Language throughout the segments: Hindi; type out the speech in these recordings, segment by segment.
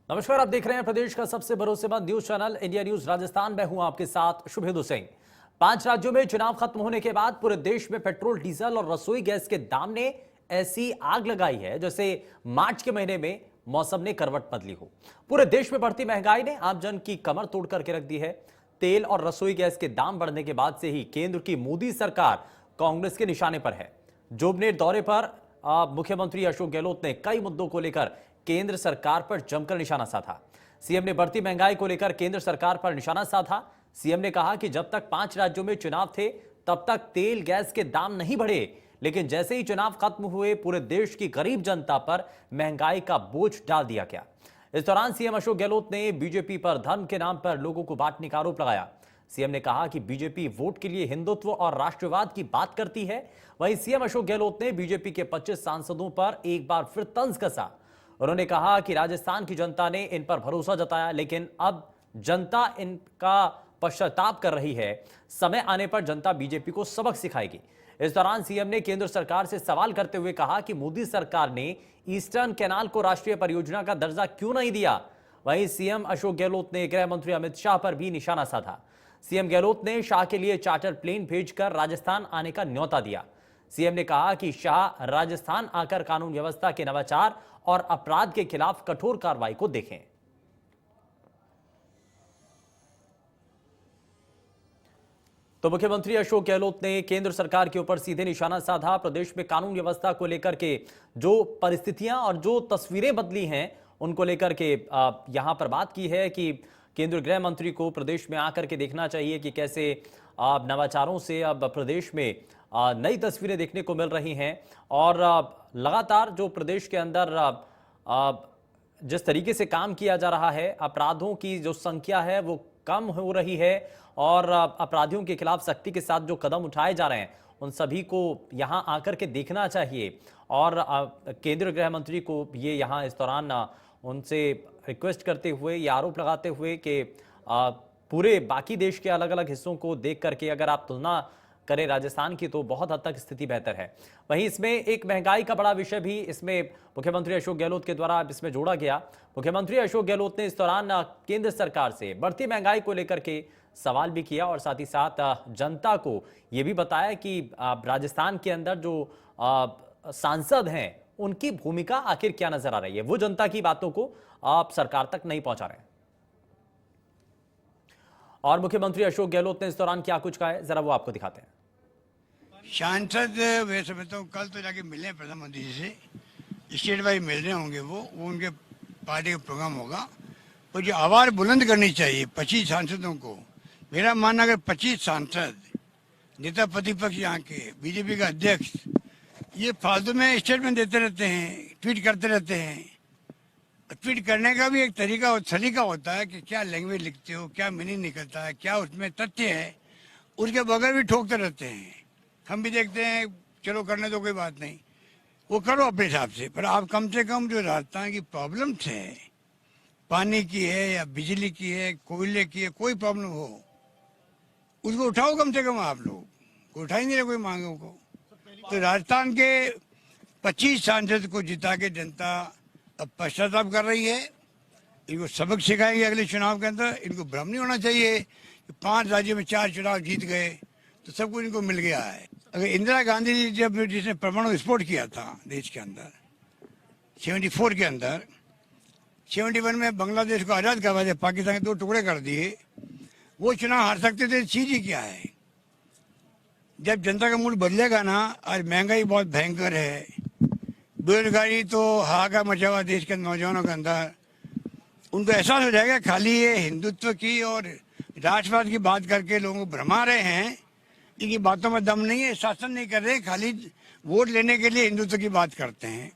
नमस्कार, आप देख रहे हैं प्रदेश का सबसे भरोसेमंद news channel India news Rajasthan. मैं हूं आपके साथ शुभेंदु सिंह। 5 राज्यों में चुनाव खत्म होने के बाद पूरे देश में पेट्रोल, डीजल और रसोई गैस के दाम ने ऐसी आग लगाई है जैसे मार्च के महीने में मौसम ने करवट बदली हो। पूरे देश में बढ़ती महंगाई ने आम जन की कमर तोड़ करके रख दी है। तेल और रसोई गैस के दाम बढ़ने के बाद से ही केंद्र की मोदी सरकार कांग्रेस के निशाने पर है। जोबनेर दौरे पर मुख्यमंत्री अशोक गहलोत ने कई मुद्दों को लेकर केंद्र सरकार पर जमकर निशाना साधा। सीएम ने बढ़ती महंगाई को लेकर केंद्र सरकार पर निशाना साधा। सीएम ने कहा कि जब तक 5 राज्यों में चुनाव थे तब तक तेल गैस के दाम नहीं बढ़े, लेकिन जैसे ही चुनाव खत्म हुए पूरे देश की गरीब जनता पर महंगाई का बोझ डाल दिया गया। इस दौरान सीएम अशोक गहलोत ने बीजेपी पर धर्म के नाम पर लोगों को बांटने का आरोप लगाया। सीएम ने कहा कि बीजेपी वोट के लिए हिंदुत्व और राष्ट्रवाद की बात करती है। वहीं सीएम अशोक गहलोत ने बीजेपी के 25 सांसदों पर एक बार फिर तंज कसा। उन्होंने कहा कि राजस्थान की जनता ने इन पर भरोसा जताया, लेकिन अब जनता इनका पश्चाताप कर रही है। समय आने पर जनता बीजेपी को सबक सिखाएगी। इस दौरान सीएम ने केंद्र सरकार से सवाल करते हुए कहा कि मोदी सरकार ने ईस्टर्न कैनाल को राष्ट्रीय परियोजना का दर्जा क्यों नहीं दिया। वहीं सीएम अशोक गहलोत ने गृह मंत्री अमित शाह पर भी निशाना साधा। सीएम गहलोत ने शाह के लिए चार्टर प्लेन भेजकर राजस्थान आने का न्योता दिया। सीएम ने कहा कि शाह राजस्थान आकर कानून व्यवस्था के नवाचार और अपराध के खिलाफ कठोर कार्रवाई को देखें। तो मुख्यमंत्री अशोक गहलोत ने केंद्र सरकार के ऊपर सीधे निशाना साधा। प्रदेश में कानून व्यवस्था को लेकर के जो परिस्थितियां और जो तस्वीरें बदली हैं उनको लेकर के यहां पर बात की है कि केंद्रीय गृह मंत्री को प्रदेश में आकर के देखना चाहिए कि कैसे नवाचारों से अब प्रदेश में नई तस्वीरें देखने को मिल रही हैं। और लगातार जो प्रदेश के अंदर जिस तरीके से काम किया जा रहा है, अपराधों की जो संख्या है वो कम हो रही है और अपराधियों के खिलाफ सख्ती के साथ जो कदम उठाए जा रहे हैं उन सभी को यहां आकर के देखना चाहिए। और केंद्रीय गृह मंत्री को ये यहां इस दौरान उनसे रिक्वेस्ट करते हुए, ये आरोप लगाते हुए कि पूरे बाकी देश के अलग अलग हिस्सों को देख करके अगर आप तुलना करें राजस्थान की तो बहुत हद तक स्थिति बेहतर है। वहीं इसमें एक महंगाई का बड़ा विषय भी इसमें मुख्यमंत्री अशोक गहलोत के द्वारा इसमें जोड़ा गया। मुख्यमंत्री अशोक गहलोत ने इस दौरान केंद्र सरकार से बढ़ती महंगाई को लेकर के सवाल भी किया और साथ ही साथ जनता को यह भी बताया कि राजस्थान के अंदर जो सांसद हैं उनकी भूमिका आखिर क्या नजर आ रही है। वो जनता की बातों को आप सरकार तक नहीं पहुंचा रहे हैं। और मुख्यमंत्री अशोक गहलोत ने इस दौरान क्या कुछ कहा है, जरा वो आपको दिखाते हैं। सांसद वैसे मैं तो कल तो जाके मिले प्रधानमंत्री जी से, स्टेट वाइज मिल रहे होंगे वो उनके पार्टी का प्रोग्राम होगा। तो जो आवाज़ बुलंद करनी चाहिए 25 सांसदों को। मेरा मानना अगर 25 सांसद नेता प्रतिपक्ष यहाँ के बीजेपी का अध्यक्ष ये फालतू में स्टेटमेंट देते रहते हैं, ट्वीट करते रहते हैं। ट्वीट करने का भी एक सलीका होता है कि क्या लैंग्वेज लिखते हो, क्या मीनिंग निकलता है, क्या उसमें तथ्य है, उसके बगैर भी ठोकते रहते हैं। हम भी देखते हैं, चलो करने तो कोई बात नहीं, वो करो अपने हिसाब से, पर आप कम से कम जो राजस्थान की प्रॉब्लम्स है, पानी की है या बिजली की है, कोयले की है, कोई प्रॉब्लम हो उसको उठाओ कम से कम। आप लोग को उठा ही नहीं रहे कोई मांगों को। तो राजस्थान के 25 सांसद को जिता के जनता अब पश्चाताप कर रही है। इनको सबक सिखाएंगे अगले चुनाव के अंदर। इनको भ्रम नहीं होना चाहिए कि 5 राज्यों में 4 चुनाव जीत गए तो सब कुछ इनको मिल गया है। अगर इंदिरा गांधी जी जब जिसने परमाणु विस्फोट किया था देश के अंदर 74 के अंदर, 71 में बांग्लादेश को आज़ाद करवा दिया, पाकिस्तान के 2 टुकड़े कर दिए, वो चुनाव हार सकते थे। चीज ही क्या है, जब जनता का मूड बदलेगा ना। आज महंगाई बहुत भयंकर है, बेरोजगारी तो हाहाकार मचा हुआ देश के नौजवानों के अंदर। उनको एहसास हो जाएगा खाली ये हिंदुत्व की और राष्ट्रवाद की बात करके लोगों को भरमा रहे हैं, इनकी बातों में दम नहीं है, शासन नहीं कर रहे, खाली वोट लेने के लिए हिंदुत्व की बात करते हैं,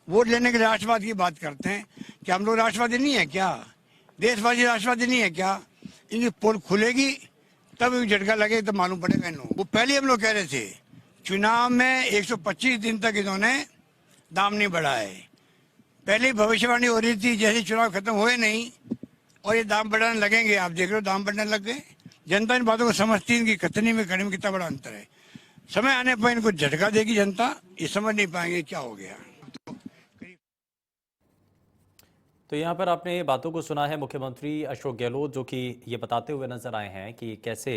वोट लेने के लिए राष्ट्रवाद की बात करते हैं। क्या हम लोग राष्ट्रवादी नहीं है क्या? देशवादी राष्ट्रवादी नहीं है क्या? इनकी पोल खुलेगी तब एक झटका लगे तो मालूम पड़ेगा इन लोगों को। पहले हम लोग कह रहे थे चुनाव में 125 दिन तक इन्होंने दाम नहीं बढ़ाए। पहले ही भविष्यवाणी हो रही थी, जैसे चुनाव खत्म हुए नहीं और ये दाम बढ़ाने लगेंगे। आप देख रहे हो दाम बढ़ने लग गए। जनता इन बातों को समझती है, इनकी कथनी में करने में कितना बड़ा अंतर है। समय आने पर इनको झटका देगी जनता, ये समझ नहीं पाएंगे क्या हो गया। तो यहाँ पर आपने ये बातों को सुना है मुख्यमंत्री अशोक गहलोत जो कि ये बताते हुए नजर आए हैं कि कैसे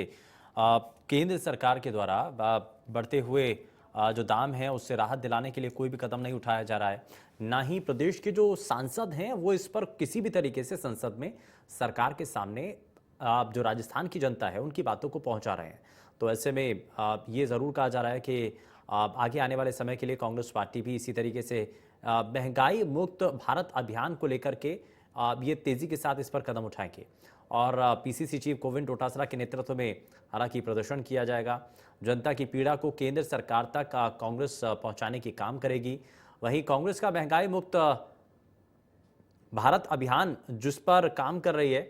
केंद्र सरकार के द्वारा बढ़ते हुए जो दाम है उससे राहत दिलाने के लिए कोई भी कदम नहीं उठाया जा रहा है। ना ही प्रदेश के जो सांसद हैं वो इस पर किसी भी तरीके से संसद में सरकार के सामने जो राजस्थान की जनता है उनकी बातों को पहुंचा रहे हैं। तो ऐसे में ये ज़रूर कहा जा रहा है कि आगे आने वाले समय के लिए कांग्रेस पार्टी भी इसी तरीके से महंगाई मुक्त भारत अभियान को लेकर के ये तेजी के साथ इस पर कदम उठाएंगे। और पीसीसी चीफ गोविंद डोटासरा के नेतृत्व में हालांकि प्रदर्शन किया जाएगा। जनता की पीड़ा को केंद्र सरकार तक कांग्रेस पहुंचाने की काम करेगी। वहीं कांग्रेस का महंगाई मुक्त भारत अभियान जिस पर काम कर रही है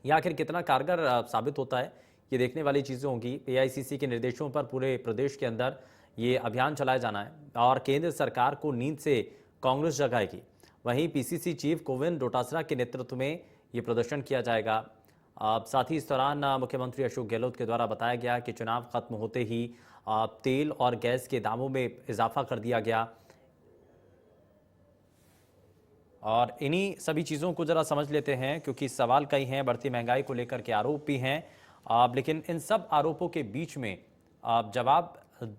यह आखिर कितना कारगर साबित होता है ये देखने वाली चीज़ें होंगी। एआईसीसी के निर्देशों पर पूरे प्रदेश के अंदर ये अभियान चलाया जाना है और केंद्र सरकार को नींद से कांग्रेस जगाएगी। वहीं पीसीसी चीफ गोविंद डोटासरा के नेतृत्व में ये प्रदर्शन किया जाएगा। साथ ही इस दौरान मुख्यमंत्री अशोक गहलोत के द्वारा बताया गया कि चुनाव खत्म होते ही तेल और गैस के दामों में इजाफा कर दिया गया। और इन्हीं सभी चीज़ों को जरा समझ लेते हैं क्योंकि सवाल कई हैं, बढ़ती महंगाई को लेकर के आरोप भी हैं। लेकिन इन सब आरोपों के बीच में जवाब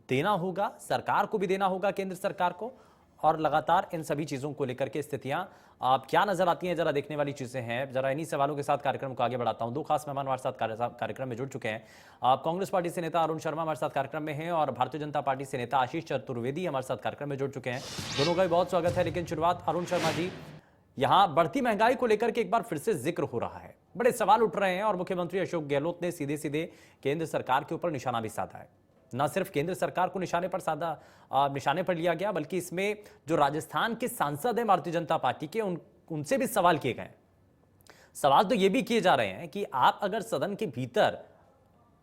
देना होगा, सरकार को भी देना होगा, केंद्र सरकार को। और लगातार इन सभी चीज़ों को लेकर के स्थितियां क्या नजर आती हैं, जरा देखने वाली चीज़ें हैं। जरा इन्हीं सवालों के साथ कार्यक्रम को आगे बढ़ाता हूं। दो खास मेहमान हमारे साथ कार्यक्रम में जुड़ चुके हैं। कांग्रेस पार्टी से नेता अरुण शर्मा हमारे साथ कार्यक्रम में हैं और भारतीय जनता पार्टी से नेता आशीष चतुर्वेदी हमारे साथ कार्यक्रम में जुड़ चुके हैं। दोनों का भी बहुत स्वागत है। लेकिन शुरुआत अरुण शर्मा जी, यहां बढ़ती महंगाई को लेकर के एक बार फिर से जिक्र हो रहा है, बड़े सवाल उठ रहे हैं और मुख्यमंत्री अशोक गहलोत ने सीधे सीधे केंद्र सरकार के ऊपर निशाना भी साधा है। न सिर्फ केंद्र सरकार को निशाने पर लिया गया बल्कि इसमें जो राजस्थान के सांसद हैं भारतीय जनता पार्टी के उनसे भी सवाल किए गए। सवाल तो ये भी किए जा रहे हैं कि आप अगर सदन के भीतर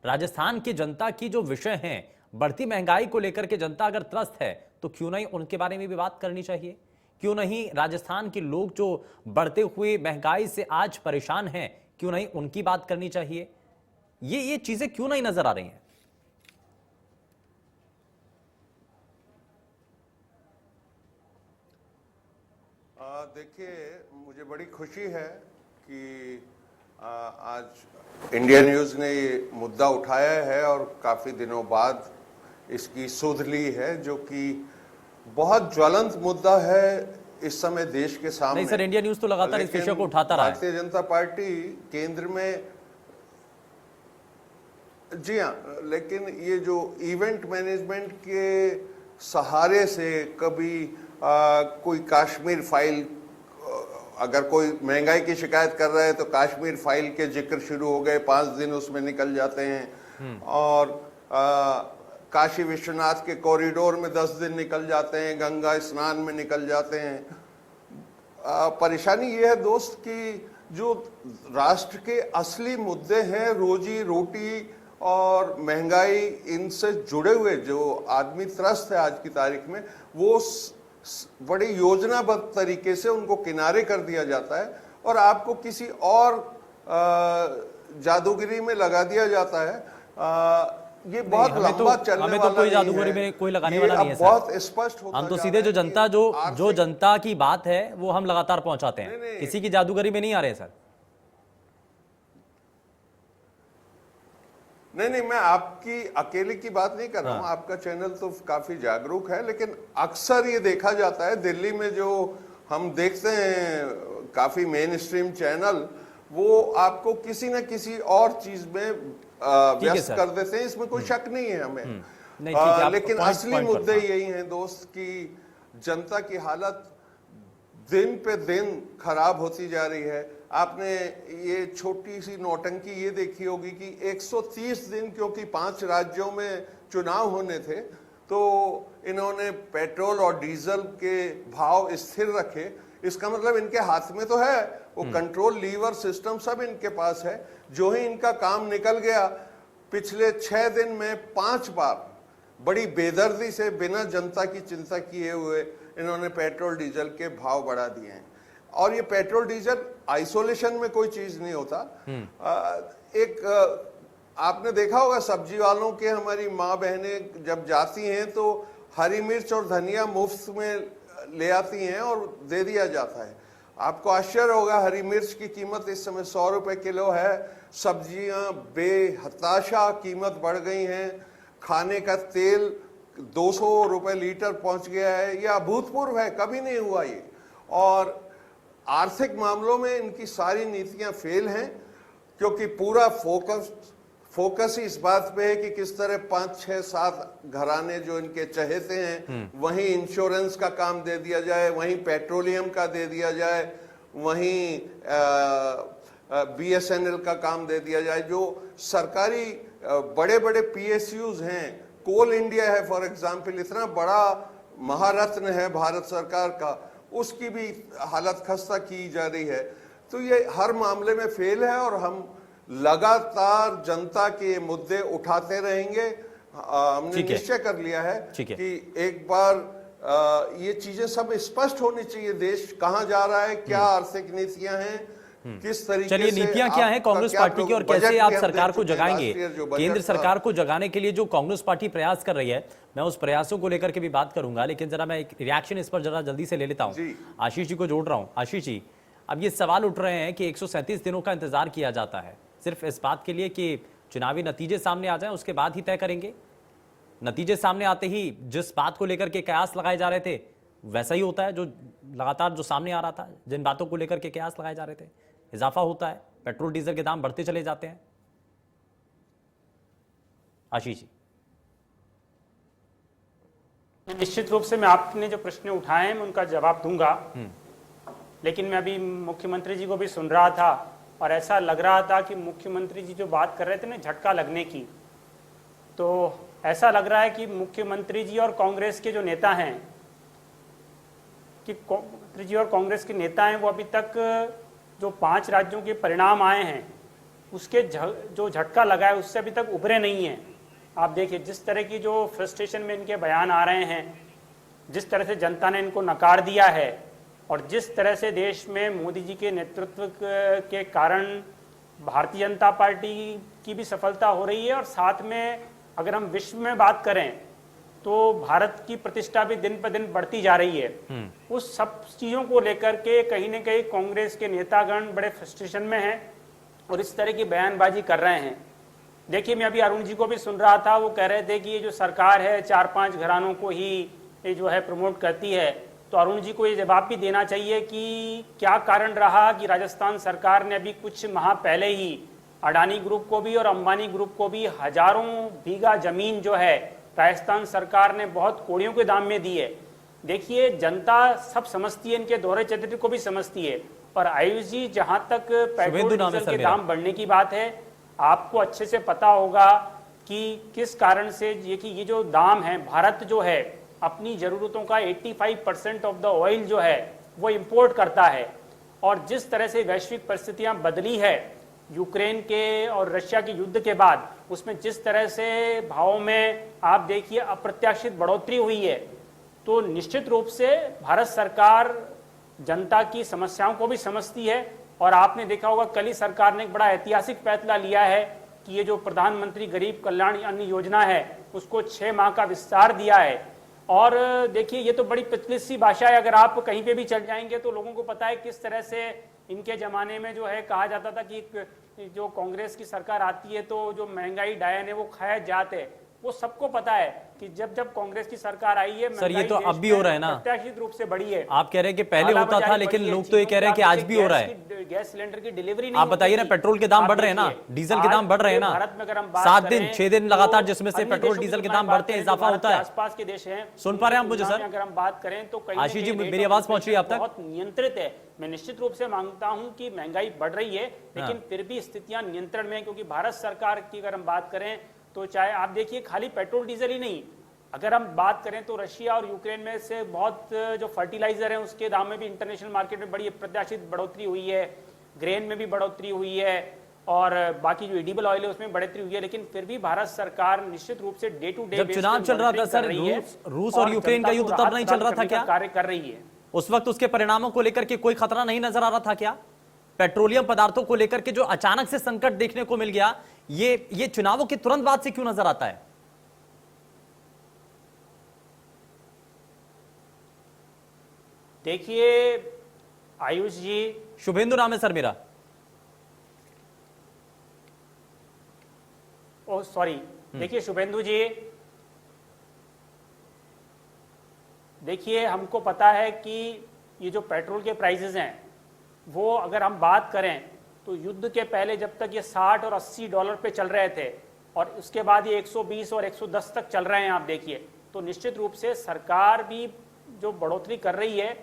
राजस्थान की जनता की जो विषय हैं, बढ़ती महंगाई को लेकर के जनता अगर त्रस्त है तो क्यों नहीं उनके बारे में भी बात करनी चाहिए। क्यों नहीं राजस्थान के लोग जो बढ़ते हुए महंगाई से आज परेशान हैं, क्यों नहीं उनकी बात करनी चाहिए। ये चीजें क्यों नहीं नजर आ रही हैं। देखिए, मुझे बड़ी खुशी है कि आज इंडिया न्यूज़ ने ये मुद्दा उठाया है और काफ़ी दिनों बाद इसकी सुध ली है, जो कि बहुत ज्वलंत मुद्दा है इस समय देश के सामने। नहीं सर, इंडिया न्यूज़ तो लगातार इस विषय को उठाता रहा है। भारतीय जनता पार्टी केंद्र में, जी हाँ, लेकिन ये जो इवेंट मैनेजमेंट के सहारे से कभी कोई कश्मीर फाइल, अगर कोई महंगाई की शिकायत कर रहा है तो कश्मीर फाइल के जिक्र शुरू हो गए, 5 दिन उसमें निकल जाते हैं। और काशी विश्वनाथ के कॉरिडोर में 10 दिन निकल जाते हैं, गंगा स्नान में निकल जाते हैं। परेशानी ये है दोस्त कि जो राष्ट्र के असली मुद्दे हैं, रोजी रोटी और महंगाई, इनसे जुड़े हुए जो आदमी त्रस्त है आज की तारीख में, वो बड़ी योजनाबद्ध तरीके से उनको किनारे कर दिया जाता है और आपको किसी और जादूगिरी में लगा दिया जाता है। ये बहुत लंबा चलने वाला, हमें तो कोई जादूगरी में कोई लगाने वाला नहीं है सर। बहुत स्पष्ट होता हम तो सीधे जो जनता जो जनता की बात है वो हम लगातार पहुंचाते हैं, किसी की जादूगरी में नहीं आ रहे सर। नहीं, मैं आपकी अकेले की बात नहीं कर रहा हूं। आपका चैनल तो काफी जागरूक है, लेकिन अक्सर ये देखा जाता है दिल्ली में जो हम देखते हैं काफी मेन स्ट्रीम चैनल, वो आपको किसी न किसी और चीज में व्यस्त कर देते हैं। इसमें कोई शक नहीं है हमें। लेकिन असली मुद्दे यही हैं दोस्त कि जनता की हालत दिन पे दिन खराब होती जा रही है। आपने ये छोटी सी नौटंकी ये देखी होगी कि 130 दिन, क्योंकि 5 राज्यों में चुनाव होने थे, तो इन्होंने पेट्रोल और डीजल के भाव स्थिर रखे। इसका मतलब इनके हाथ में तो है, वो कंट्रोल लीवर सिस्टम सब इनके पास है। जो ही इनका काम निकल गया, पिछले 6 दिन में 5 बार बड़ी बेदर्दी से बिना जनता की चिंता किए हुए इन्होंने पेट्रोल डीजल के भाव बढ़ा दिए हैं। और ये पेट्रोल डीजल आइसोलेशन में कोई चीज नहीं होता। आपने देखा होगा सब्जी वालों के, हमारी माँ बहनें जब जाती हैं तो हरी मिर्च और धनिया मुफ्त में ले आती हैं और दे दिया जाता है। आपको आश्चर्य होगा, हरी मिर्च की कीमत इस समय 100 रुपए किलो है, सब्जियां बेहताशा कीमत बढ़ गई हैं, खाने का तेल 200 रुपए लीटर पहुंच गया है। यह अभूतपूर्व है, कभी नहीं हुआ ये। और आर्थिक मामलों में इनकी सारी नीतियां फेल हैं, क्योंकि पूरा फोकस ही इस बात पे है कि किस तरह 5, 6, 7 घराने जो इनके चहेते हैं वहीं इंश्योरेंस का काम दे दिया जाए, वहीं पेट्रोलियम का दे दिया जाए, वहीं BSNL का काम दे दिया जाए। जो सरकारी बड़े बड़े PSUs हैं, कोल इंडिया है फॉर एग्जाम्पल, इतना बड़ा महारत्न है भारत सरकार का, उसकी भी हालत खस्ता की जा रही है। तो ये हर मामले में फेल है और हम लगातार जनता के मुद्दे उठाते रहेंगे। हमने निश्चय कर लिया है कि एक बार ये चीजें सब स्पष्ट होनी चाहिए, देश कहां जा रहा है, क्या आर्थिक नीतियां हैं, किस तरीके से। चलिए, नीतियां क्या हैं कांग्रेस पार्टी की और कैसे आप सरकार को जगाएंगे? केंद्र सरकार को जगाने के लिए जो कांग्रेस पार्टी प्रयास कर रही है, मैं उस प्रयासों को लेकर के भी बात करूंगा, लेकिन जरा मैं एक रिएक्शन इस पर जरा जल्दी से ले लेता हूं। आशीष जी को जोड़ रहा हूं। आशीष जी, अब ये सवाल उठ रहे हैं कि 137 दिनों का इंतजार किया जाता है सिर्फ इस बात के लिए कि चुनावी नतीजे सामने आ जाएं, उसके बाद ही तय करेंगे। नतीजे सामने आते ही जिस बात को लेकर के कयास लगाए जा रहे थे वैसा ही होता है, जो लगातार जो सामने आ रहा था, जिन बातों को लेकर के कयास लगाए जा रहे थे, इजाफा होता है, पेट्रोल डीजल के दाम बढ़ते चले जाते हैं। आशीष जी, निश्चित रूप से मैं आपने जो प्रश्न उठाए हैं मैं उनका जवाब दूंगा, लेकिन मैं अभी मुख्यमंत्री जी को भी सुन रहा था और ऐसा लग रहा था कि मुख्यमंत्री जी जो बात कर रहे थे ना झटका लगने की, तो ऐसा लग रहा है कि मुख्यमंत्री जी और कांग्रेस के जो नेता हैं, कि मुख्यमंत्री जी और कांग्रेस के नेता हैं, वो अभी तक जो 5 राज्यों के परिणाम आए हैं उसके जो झटका लगा है उससे अभी तक उभरे नहीं हैं। आप देखिए जिस तरह की जो फ्रस्ट्रेशन में इनके बयान आ रहे हैं, जिस तरह से जनता ने इनको नकार दिया है और जिस तरह से देश में मोदी जी के नेतृत्व के कारण भारतीय जनता पार्टी की भी सफलता हो रही है और साथ में अगर हम विश्व में बात करें तो भारत की प्रतिष्ठा भी दिन पर दिन बढ़ती जा रही है। उस सब चीज़ों को लेकर के कहीं न कहीं कांग्रेस के नेतागण बड़े फ्रस्ट्रेशन में हैं और इस तरह की बयानबाजी कर रहे हैं। देखिए, मैं अभी अरुण जी को भी सुन रहा था, वो कह रहे थे कि ये जो सरकार है 4-5 घरानों को ही ये जो है प्रमोट करती है, तो अरुण जी को ये जवाब भी देना चाहिए कि क्या कारण रहा कि राजस्थान सरकार ने अभी कुछ माह पहले ही अडानी ग्रुप को भी और अंबानी ग्रुप को भी हजारों बीघा जमीन जो है राजस्थान सरकार ने बहुत कौड़ियों के दाम में दी है। देखिए, जनता सब समझती है, इनके दोहरे चरित्र को भी समझती है, पर आयुष जी जहां तक पेट्रोल डीजल के दाम बढ़ने की बात है, आपको अच्छे से पता होगा कि किस कारण से ये जो दाम है, भारत जो है अपनी ज़रूरतों का 85% ऑफ द ऑयल जो है वो इंपोर्ट करता है और जिस तरह से वैश्विक परिस्थितियां बदली है यूक्रेन के और रशिया के युद्ध के बाद, उसमें जिस तरह से भावों में आप देखिए अप्रत्याशित बढ़ोतरी हुई है, तो निश्चित रूप से भारत सरकार जनता की समस्याओं को भी समझती है। और आपने देखा होगा कल ही सरकार ने एक बड़ा ऐतिहासिक फैसला लिया है कि ये जो प्रधानमंत्री गरीब कल्याण अन्न योजना है उसको 6 माह का विस्तार दिया है। और देखिए, ये तो बड़ी प्रचलित सी भाषा है, अगर आप कहीं पे भी चल जाएंगे तो लोगों को पता है किस तरह से इनके ज़माने में जो है कहा जाता था कि जो कांग्रेस की सरकार आती है तो जो महंगाई डायन है वो खाया जाते है। वो सबको पता है कि जब जब कांग्रेस की सरकार आई है, सर ये तो अब भी हो रहा है ना, प्रत्याशित रूप से बढ़ी है। आप कह रहे हैं कि पहले होता था, लेकिन लोग तो ये कह रहे हैं कि आज भी हो रहा है। गैस सिलेंडर की डिलीवरी नहीं, आप बताइए ना, पेट्रोल के दाम बढ़ रहे हैं ना, डीजल के दाम बढ़ रहे हैं ना, भारत में अगर हम 7 दिन 6 दिन लगातार जिसमें से पेट्रोल डीजल के दाम बढ़ते हैं, इजाफा होता है। आसपास के देश हैं, सुन पा रहे हैं आप मुझे सर? अगर हम बात करें तो आशीष जी, मेरी आवाज पहुंच रही है आप तक? बहुत नियंत्रित है। मैं निश्चित रूप से मांगता हूं कि महंगाई बढ़ रही है, लेकिन फिर भी स्थितियां नियंत्रण में, क्योंकि भारत सरकार की अगर हम बात करें तो चाहे आप देखिए खाली पेट्रोल डीजल ही नहीं, अगर हम बात करें तो रशिया और यूक्रेन में से बहुत जो फर्टिलाइजर है उसके दाम में भी इंटरनेशनल मार्केट में बड़ी अप्रत्याशित बढ़ोतरी हुई है, ग्रेन में भी बढ़ोतरी हुई है और बाकी जो एडिबल ऑयल है उसमें बढ़ोतरी हुई है। लेकिन फिर भी भारत सरकार निश्चित रूप से डे टू डे जब चुनाव चल रहा था सर, रूस और यूक्रेन का युद्ध तब नहीं चल रहा था क्या? कार्य कर रही है उस वक्त उसके परिणामों को लेकर के कोई खतरा नहीं नजर आ रहा था क्या? पेट्रोलियम पदार्थों को लेकर के जो अचानक से संकट देखने को मिल गया, ये चुनावों के तुरंत बाद से क्यों नजर आता है? देखिए, आयुष जी, शुभेंदु नाम है सर मेरा। ओ सॉरी, देखिए शुभेंदु जी, देखिए हमको पता है कि ये जो पेट्रोल के प्राइसेस हैं वो अगर हम बात करें तो युद्ध के पहले जब तक ये 60 और 80 डॉलर पे चल रहे थे और उसके बाद ये 120 और 110 तक चल रहे हैं, आप देखिए, तो निश्चित रूप से सरकार भी जो बढ़ोतरी कर रही है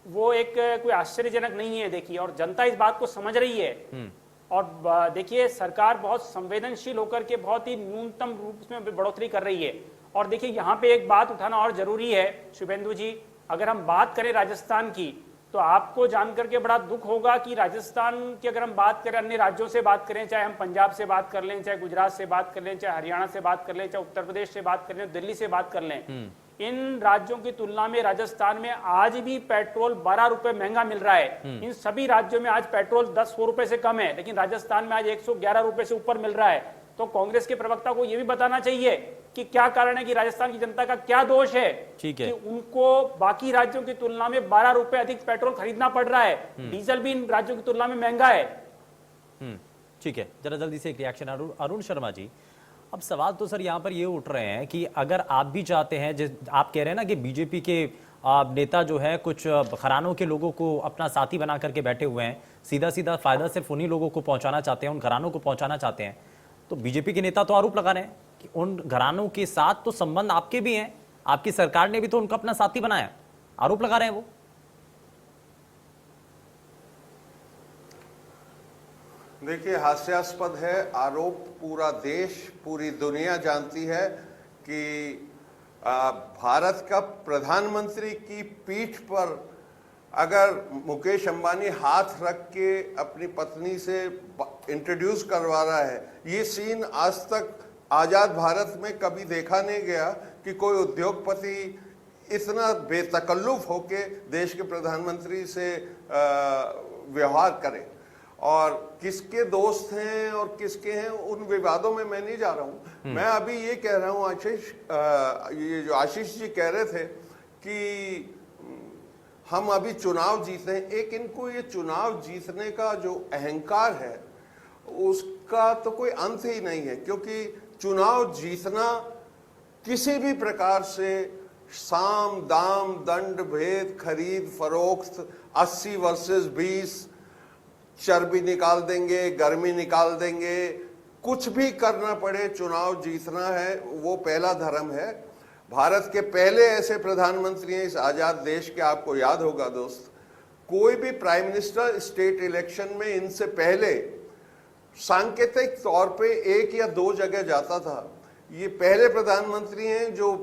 वो एक कोई आश्चर्यजनक नहीं है, देखिए, और जनता इस बात को समझ रही है। और देखिए सरकार बहुत संवेदनशील होकर के बहुत ही न्यूनतम रूप में बढ़ोतरी कर रही है। और देखिए यहाँ पे एक बात उठाना और जरूरी है शुभेंदु जी, अगर हम बात करें राजस्थान की तो आपको जानकर के बड़ा दुख होगा कि राजस्थान की अगर हम बात करें, अन्य राज्यों से बात करें, चाहे हम पंजाब से बात कर लें, चाहे गुजरात से बात कर लें, चाहे हरियाणा से बात कर लें, चाहे उत्तर प्रदेश से बात कर लें, दिल्ली से बात कर लें, इन राज्यों की तुलना में राजस्थान में आज भी पेट्रोल 12 रुपए महंगा मिल रहा है। इन सभी राज्यों में आज पेट्रोल 10 रुपए से कम है, लेकिन राजस्थान में आज 111 रुपए से ऊपर मिल रहा है। तो कांग्रेस के प्रवक्ता को यह भी बताना चाहिए कि क्या कारण है, कि राजस्थान की जनता का क्या दोष है, ठीक है, कि उनको बाकी राज्यों की तुलना में 12 रुपए अधिक पेट्रोल खरीदना पड़ रहा है। डीजल भी इन राज्यों की तुलना में महंगा है। ठीक है, जरा जल्दी से एक रिएक्शन अरुण शर्मा जी। अब सवाल तो सर यहाँ पर ये उठ रहे हैं कि अगर आप भी चाहते हैं, आप कह रहे हैं ना कि बीजेपी के नेता जो है कुछ घरानों के लोगों को अपना साथी बना करके बैठे हुए हैं, सीधा सीधा फायदा सिर्फ उन्हीं लोगों को पहुंचाना चाहते हैं, उन घरानों को पहुंचाना चाहते हैं। तो बीजेपी के नेता तो आरोप लगा रहे हैं कि उन घरानों के साथ तो संबंध आपके भी हैं, आपकी सरकार ने भी तो उनको अपना साथी बनाया, आरोप लगा रहे हैं वो। देखिए, हास्यास्पद है आरोप। पूरा देश, पूरी दुनिया जानती है कि भारत का प्रधानमंत्री की पीठ पर अगर मुकेश अंबानी हाथ रख के अपनी पत्नी से इंट्रोड्यूस करवा रहा है, ये सीन आज तक आजाद भारत में कभी देखा नहीं गया कि कोई उद्योगपति इतना बेतकल्लुफ होके देश के प्रधानमंत्री से व्यवहार करे। और किसके दोस्त हैं और किसके हैं उन विवादों में मैं नहीं जा रहा हूं। मैं अभी ये कह रहा हूं, ये जो आशीष जी कह रहे थे कि हम अभी चुनाव जीते हैं, एक इनको ये चुनाव जीतने का जो अहंकार है उसका तो कोई अंत ही नहीं है, क्योंकि चुनाव जीतना किसी भी प्रकार से साम दाम दंड भेद खरीद फरोख्त 80 वर्सेस 20 चर्बी निकाल देंगे, गर्मी निकाल देंगे, कुछ भी करना पड़े चुनाव जीतना है, वो पहला धर्म है। भारत के पहले ऐसे प्रधानमंत्री हैं इस आजाद देश के, आपको याद होगा दोस्त, कोई भी प्राइम मिनिस्टर स्टेट इलेक्शन में इनसे पहले सांकेतिक तौर पे 1 या 2 जगह जाता था। ये पहले प्रधानमंत्री हैं जो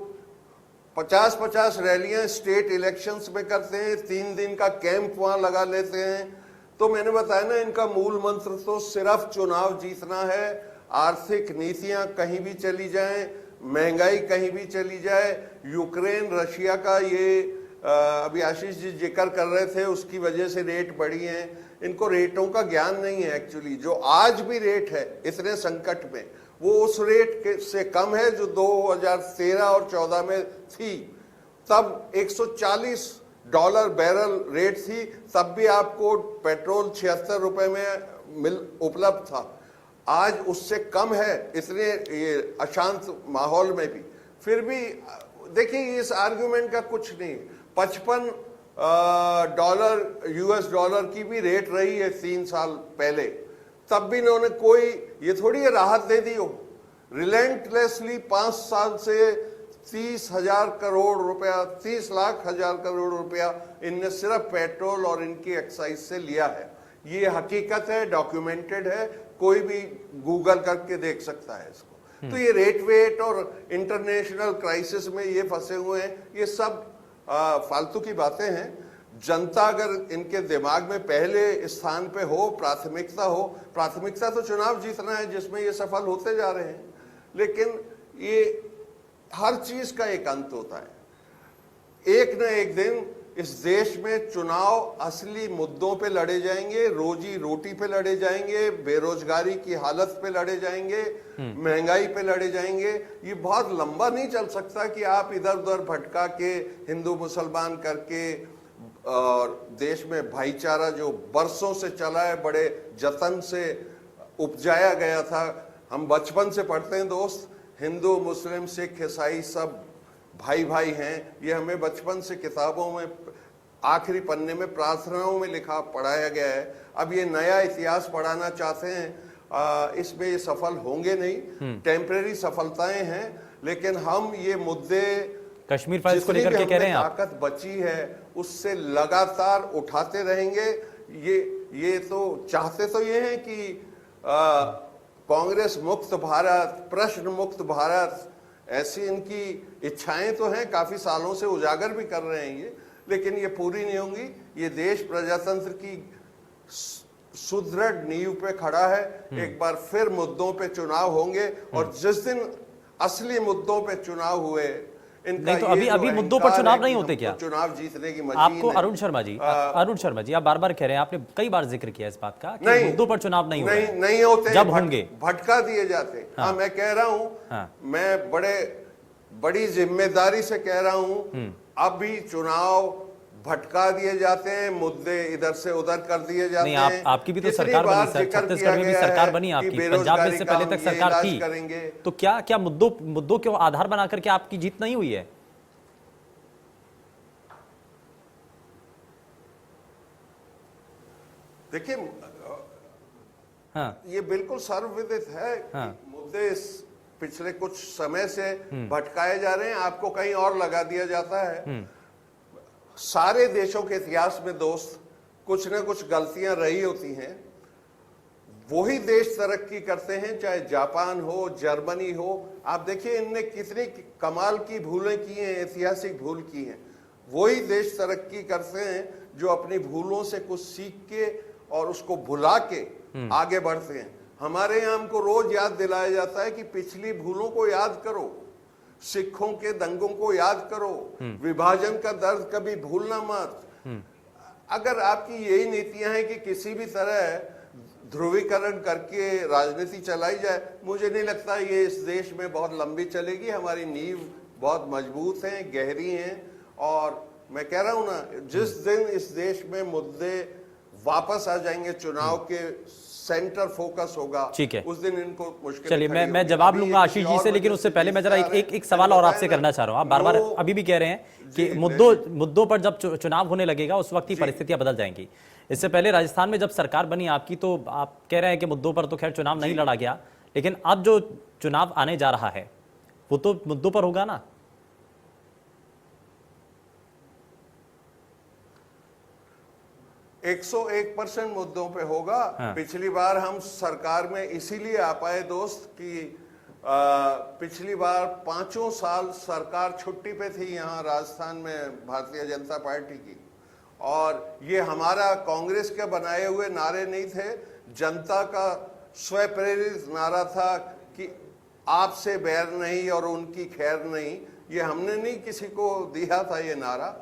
50-50 रैलियां स्टेट इलेक्शंस में करते हैं, 3 दिन का कैंप वहां लगा लेते हैं। तो मैंने बताया ना, इनका मूल मंत्र तो सिर्फ चुनाव जीतना है। आर्थिक नीतियां कहीं भी चली जाएं, महंगाई कहीं भी चली जाए, यूक्रेन रशिया का ये अभी आशीष जी जिक्र कर रहे थे, उसकी वजह से रेट बढ़ी हैं। इनको रेटों का ज्ञान नहीं है एक्चुअली। जो आज भी रेट है इतने संकट में, वो उस रेट से कम है जो 2013 और 14 में थी। तब 140 डॉलर बैरल रेट थी, तब भी आपको पेट्रोल 76 रुपए में उपलब्ध था। आज उससे कम है, इसलिए ये अशांत माहौल में भी। फिर भी देखिए, इस आर्गुमेंट का कुछ नहीं। 55 डॉलर US डॉलर की भी रेट रही है 3 साल पहले, तब भी इन्होंने कोई ये थोड़ी राहत दे दी हो। रिलेंटलेसली 5 साल से 30,000 करोड़ रुपया, 30 लाख हजार करोड़ रुपया इनने सिर्फ पेट्रोल और इनकी एक्साइज से लिया है। ये हकीकत है, डॉक्यूमेंटेड है, कोई भी गूगल करके देख सकता है इसको। तो ये रेट वेट और इंटरनेशनल क्राइसिस में ये फंसे हुए हैं, ये सब फालतू की बातें हैं। जनता अगर इनके दिमाग में पहले स्थान पे हो, प्राथमिकता तो चुनाव जीतना है, जिसमें ये सफल होते जा रहे हैं। लेकिन ये हर चीज का एक अंत होता है। एक न एक दिन इस देश में चुनाव असली मुद्दों पे लड़े जाएंगे, रोजी रोटी पे लड़े जाएंगे, बेरोजगारी की हालत पे लड़े जाएंगे, महंगाई पे लड़े जाएंगे। ये बहुत लंबा नहीं चल सकता कि आप इधर उधर भटका के हिंदू मुसलमान करके और देश में भाईचारा जो बरसों से चला है, बड़े जतन से उपजाया गया था। हम बचपन से पढ़ते हैं दोस्त, हिंदू मुस्लिम सिख ईसाई सब भाई भाई हैं। ये हमें बचपन से किताबों में आखिरी पन्ने में प्रार्थनाओं में लिखा पढ़ाया गया है। अब ये नया इतिहास पढ़ाना चाहते हैं, इसमें ये सफल होंगे नहीं। टेम्परेरी सफलताएं हैं, लेकिन हम ये मुद्दे कश्मीर फाइल्स को जितनी लेकर भी के कह रहे हैं आप? ताकत बची है उससे लगातार उठाते रहेंगे। ये तो चाहते तो ये हैं कि कांग्रेस मुक्त भारत, प्रश्न मुक्त भारत, ऐसी इनकी इच्छाएं तो हैं, काफी सालों से उजागर भी कर रहे हैं ये, लेकिन ये पूरी नहीं होंगी। ये देश प्रजातंत्र की सुदृढ़ नींव पे खड़ा है। एक बार फिर मुद्दों पे चुनाव होंगे, और जिस दिन असली मुद्दों पे चुनाव हुए, नहीं तो अभी मुद्दों पर चुनाव नहीं होते क्या? चुनाव जीतने की मशीन आपको है। अरुण शर्मा जी आप बार बार कह रहे हैं, आपने कई बार जिक्र किया इस बात का कि मुद्दों पर चुनाव नहीं नहीं होते, जब होंगे भटका दिए जाते। हाँ, मैं कह रहा हूँ, मैं बड़ी जिम्मेदारी से कह रहा हूँ, अभी चुनाव भटका दिए जाते हैं, मुद्दे इधर से उधर कर दिए जाते हैं। नहीं, आपकी भी तो सरकार बनी, छत्तीसगढ़ में भी सरकार बनी आपकी, पंजाब में से पहले तक सरकार थी, तो क्या मुद्दों के आधार बना करके आपकी जीत नहीं हुई है? देखिए, हाँ, ये बिल्कुल सर्वविदित है हाँ, कि मुद्दे पिछले कुछ समय से भटकाए जा रहे हैं, आपको कहीं और लगा दिया जाता है। सारे देशों के इतिहास में दोस्त कुछ ना कुछ गलतियां रही होती हैं, वही देश तरक्की करते हैं, चाहे जापान हो, जर्मनी हो। आप देखिए इनने कितनी कमाल की भूलें की हैं, ऐतिहासिक भूल की हैं। वही देश तरक्की करते हैं जो अपनी भूलों से कुछ सीख के और उसको भुला के आगे बढ़ते हैं। हमारे यहाँ हमको रोज याद दिलाया जाता है कि पिछली भूलों को याद करो, सिखों के दंगों को याद करो, विभाजन का दर्द कभी भूलना मत। अगर आपकी यही नीतियां हैं कि किसी भी तरह ध्रुवीकरण करके राजनीति चलाई जाए, मुझे नहीं लगता ये इस देश में बहुत लंबी चलेगी। हमारी नींव बहुत मजबूत है, गहरी हैं, और मैं कह रहा हूं ना, जिस दिन इस देश में मुद्दे वापस आ जाएंगे, चुनाव के सेंटर फोकस होगा, ठीक है, उस दिन इनको मुश्किल। चलिए मैं जवाब लूंगा आशीष जी से, लेकिन उससे पहले मैं जरा एक सवाल और आपसे करना चाह रहा हूं। आप बार बार अभी भी कह रहे हैं कि मुद्दों पर जब चुनाव होने लगेगा उस वक्त ही परिस्थितियां बदल जाएंगी। इससे पहले राजस्थान में जब सरकार बनी आपकी, तो आप कह रहे हैं कि मुद्दों पर तो खैर चुनाव नहीं लड़ा गया, लेकिन अब जो चुनाव आने जा रहा है वो तो मुद्दों पर होगा ना? 101% मुद्दों पे होगा। हाँ। पिछली बार हम सरकार में इसीलिए आ पाए दोस्त कि पिछली बार 5 साल सरकार छुट्टी पे थी यहाँ राजस्थान में भारतीय जनता पार्टी की, और ये हमारा कांग्रेस के बनाए हुए नारे नहीं थे, जनता का स्वप्रेरित नारा था कि आपसे बैर नहीं और उनकी खैर नहीं। ये हमने नहीं किसी को दिया था ये नारा।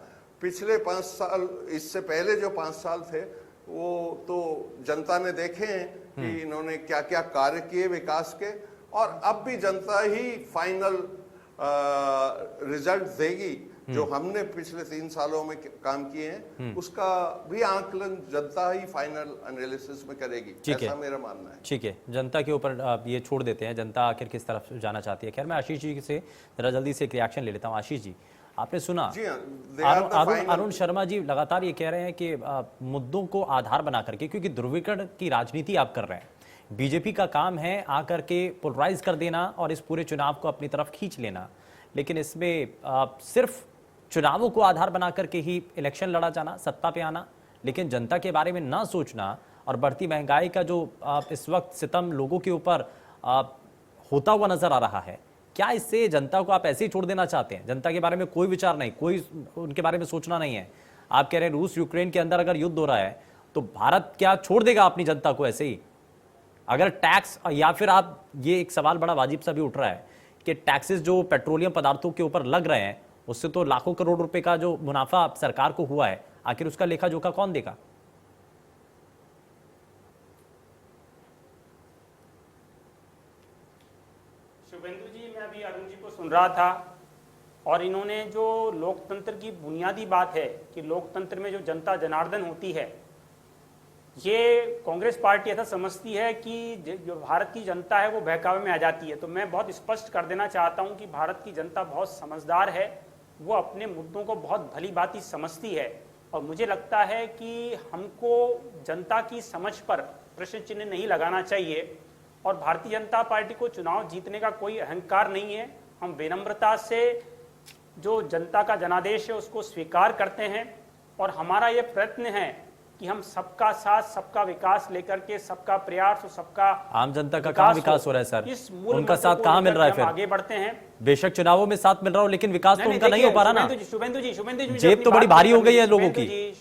पिछले 5 साल, इससे पहले जो 5 साल थे, वो तो जनता ने देखे हैं कि इन्होंने क्या क्या कार्य किए विकास के, और अब भी जनता ही फाइनल रिजल्ट देगी। जो हमने पिछले 3 सालों में काम किए हैं उसका भी आकलन जनता ही फाइनल एनालिसिस में करेगी, ऐसा मेरा मानना है। ठीक है, जनता के ऊपर ये छोड़ देते हैं, जनता आखिर किस तरफ जाना चाहती है। खैर, मैं आशीष जी से जरा जल्दी से एक रिएक्शन ले लेता हूँ। आशीष जी, आपने सुना अरुण शर्मा जी लगातार ये कह रहे हैं कि मुद्दों को आधार बना करके, क्योंकि ध्रुवीकरण की राजनीति आप कर रहे हैं, बीजेपी का काम है आकर के पोलराइज कर देना और इस पूरे चुनाव को अपनी तरफ खींच लेना, लेकिन इसमें सिर्फ चुनावों को आधार बना करके ही इलेक्शन लड़ा जाना, सत्ता पे आना, लेकिन जनता के बारे में ना सोचना, और बढ़ती महंगाई का जो इस वक्त सितम लोगों के ऊपर होता हुआ नजर आ रहा है, क्या इससे जनता को आप ऐसे ही छोड़ देना चाहते हैं? जनता के बारे में कोई विचार नहीं, कोई उनके बारे में सोचना नहीं है। आप कह रहे हैं रूस यूक्रेन के अंदर अगर युद्ध हो रहा है तो भारत क्या छोड़ देगा अपनी जनता को ऐसे ही? अगर टैक्स, या फिर आप, ये एक सवाल बड़ा वाजिब सा भी उठ रहा है कि टैक्सेस जो पेट्रोलियम पदार्थों के ऊपर लग रहे हैं उससे तो लाखों करोड़ रुपए का जो मुनाफा सरकार को हुआ है, आखिर उसका लेखा जोखा कौन देगा? शुभेंदु जी, मैं अभी अरुण जी को सुन रहा था और इन्होंने जो लोकतंत्र की बुनियादी बात है कि लोकतंत्र में जो जनता जनार्दन होती है, ये कांग्रेस पार्टी ऐसा समझती है कि जो भारत की जनता है वो बहकावे में आ जाती है। तो मैं बहुत स्पष्ट कर देना चाहता हूं कि भारत की जनता बहुत समझदार है, वो अपने मुद्दों को बहुत भली भांति समझती है और मुझे लगता है कि हमको जनता की समझ पर प्रश्न चिन्ह नहीं लगाना चाहिए। और भारतीय जनता पार्टी को चुनाव जीतने का कोई अहंकार नहीं है। हम विनम्रता से जो जनता का जनादेश है उसको स्वीकार करते हैं और हमारा ये प्रयत्न है कि हम सबका साथ सबका विकास लेकर के, सबका प्रयास और सबका आम जनता का कहाँ विकास हो रहा है सर? इस मूल उनका साथ कहाँ मिल रहा है? फिर आगे बढ़ते हैं। बेशक चुनावों में साथ मिल रहा हो, लेकिन विकास तो उनका नहीं हो पा रहा ना। शुभेंदु जी जेब तो बड़ी भारी हो गई है लोगों की।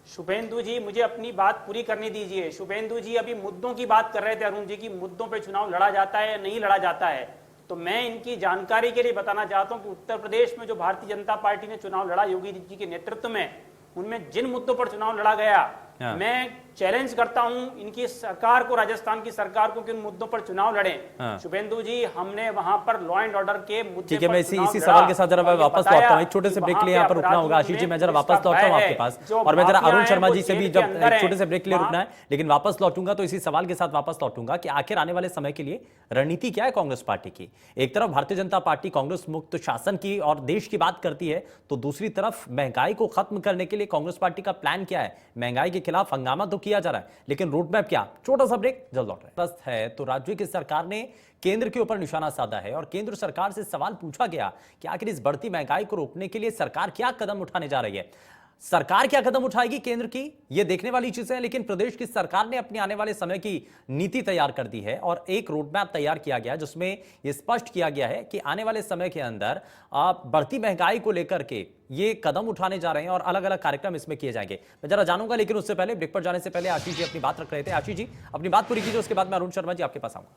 शुभेंदु जी मुझे अपनी बात पूरी करने दीजिए। शुभेंदु जी अभी मुद्दों की बात कर रहे थे, अरुण जी की मुद्दों पे चुनाव लड़ा जाता है या नहीं लड़ा जाता है। तो मैं इनकी जानकारी के लिए बताना चाहता हूं कि उत्तर प्रदेश में जो भारतीय जनता पार्टी ने चुनाव लड़ा योगी जी के नेतृत्व में, उनमें जिन मुद्दों पर चुनाव लड़ा गया, मैं चैलेंज करता हूं इनकी सरकार को, राजस्थान की सरकार को कि उन मुद्दों पर चुनाव लड़ें। शुभेंदु जी हमने वहां पर लॉ एंड ऑर्डर के मुद्दे ठीक है, मैं इसी सवाल के साथ जरा वापस लौटता हूं। एक छोटे से ब्रेक के लिए यहाँ पर रुकना होगा। आशीष जी मैं जरा वापस लौटता हूं आपके पास, और मैं जरा अरुण शर्मा जी से भी जब एक छोटे से ब्रेक के लिए रुकना है, लेकिन वापस लौटूंगा तो इसी सवाल के साथ वापस लौटूंगा कि आखिर आने वाले समय के लिए रणनीति क्या है कांग्रेस पार्टी की। एक तरफ भारतीय जनता पार्टी कांग्रेस मुक्त शासन की और देश की बात करती है, तो दूसरी तरफ महंगाई को खत्म करने के लिए कांग्रेस पार्टी का प्लान क्या है? महंगाई के खिलाफ हंगामा तो किया जा रहा है, लेकिन रोड मैप क्या? छोटा सा ब्रेक, जल्द लौट रहे हैं। तो राज्य की सरकार ने केंद्र के ऊपर निशाना साधा है और केंद्र सरकार से सवाल पूछा गया कि आखिर इस बढ़ती महंगाई को रोकने के लिए सरकार क्या कदम उठाने जा रही है। सरकार क्या कदम उठाएगी केंद्र की, यह देखने वाली चीजें हैं, लेकिन प्रदेश की सरकार ने अपनी आने वाले समय की नीति तैयार कर दी है और एक रोडमैप तैयार किया गया जिसमें यह स्पष्ट किया गया है कि आने वाले समय के अंदर बढ़ती महंगाई को लेकर के ये कदम उठाने जा रहे हैं और अलग अलग कार्यक्रम इसमें किए जाएंगे। मैं जरा जानूंगा, लेकिन उससे पहले ब्रेक पर जाने से पहले आशीष जी अपनी बात रख रहे थे। आशीष जी अपनी बात पूरी कीजिए, उसके बाद मैं अरुण शर्मा जी आपके पास आऊंगा।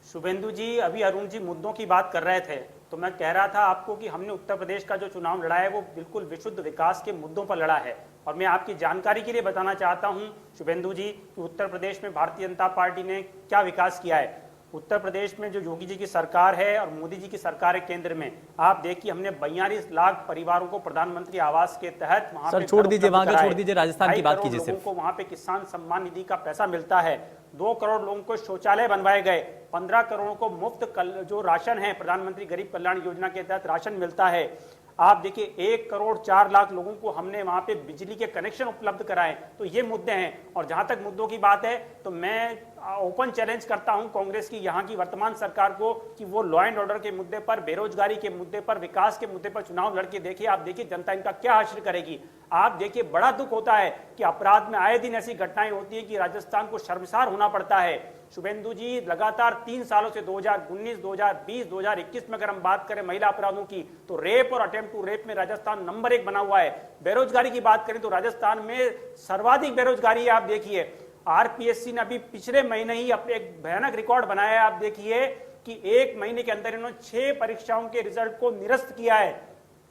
शुभेंदु जी अभी अरुण जी मुद्दों की बात कर रहे थे, तो मैं कह रहा था आपको कि हमने उत्तर प्रदेश का जो चुनाव लड़ा है वो बिल्कुल विशुद्ध विकास के मुद्दों पर लड़ा है। और मैं आपकी जानकारी के लिए बताना चाहता हूं शुभेंदु जी कि उत्तर प्रदेश में भारतीय जनता पार्टी ने क्या विकास किया है। उत्तर प्रदेश में जो योगी जी की सरकार है और मोदी जी की सरकार है केंद्र में, आप देखिए हमने 42 लाख परिवारों को प्रधानमंत्री आवास के तहत वहां पे छोड़ दीजिए, वहां का छोड़ दीजिए, राजस्थान की बात कीजिए। लोगों को वहां पे किसान सम्मान निधि का पैसा मिलता है, 2 करोड़ लोगों को शौचालय बनवाए गए, 15 करोड़ को मुफ्त जो राशन है प्रधानमंत्री गरीब कल्याण योजना के तहत राशन मिलता है। आप देखिए 1 करोड़ 4 लाख लोगों को हमने वहां पे बिजली के कनेक्शन उपलब्ध कराए। तो ये मुद्दे हैं। और जहां तक मुद्दों की बात है तो मैं ओपन चैलेंज करता हूं कांग्रेस की यहां की वर्तमान सरकार को कि वो लॉ एंड ऑर्डर के मुद्दे पर, बेरोजगारी के मुद्दे पर, विकास के मुद्दे पर चुनाव लड़के देखिए। आप देखिए जनता इनका क्या हासिल करेगी। आप देखिए बड़ा दुख होता है कि अपराध में आए दिन ऐसी घटनाएं होती है कि राजस्थान को शर्मसार होना पड़ता है। शुभेंदु जी लगातार 3 सालों से 2019, 2020, 2021 में अगर हम बात करें महिला अपराधों की, तो रेप और अटेम्प्ट टू रेप में राजस्थान नंबर 1 बना हुआ है। बेरोजगारी की बात करें तो राजस्थान में सर्वाधिक बेरोजगारी है। आप देखिए आरपीएससी ने अभी पिछले महीने ही अपने एक भयानक रिकॉर्ड बनाया है। आप देखिए कि 1 महीने के अंदर इन्होंने 6 परीक्षाओं के रिजल्ट को निरस्त किया है।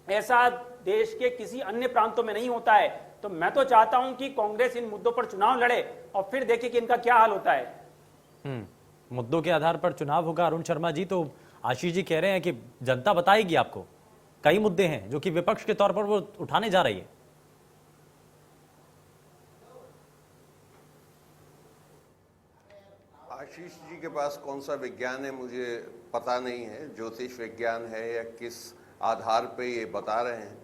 ऐसा देश के किसी अन्य प्रांतों में नहीं होता है। तो मैं तो चाहता हूं कि कांग्रेस इन मुद्दों पर चुनाव लड़े और फिर देखिए कि इनका क्या हाल होता है। मुद्दों के आधार पर चुनाव होगा। अरुण शर्मा जी, तो आशीष जी कह रहे हैं कि जनता बताएगी आपको। कई मुद्दे हैं जो कि विपक्ष के तौर पर वो उठाने जा रही है। आशीष जी के पास कौन सा विज्ञान है मुझे पता नहीं है, ज्योतिष विज्ञान है या किस आधार पे ये बता रहे हैं,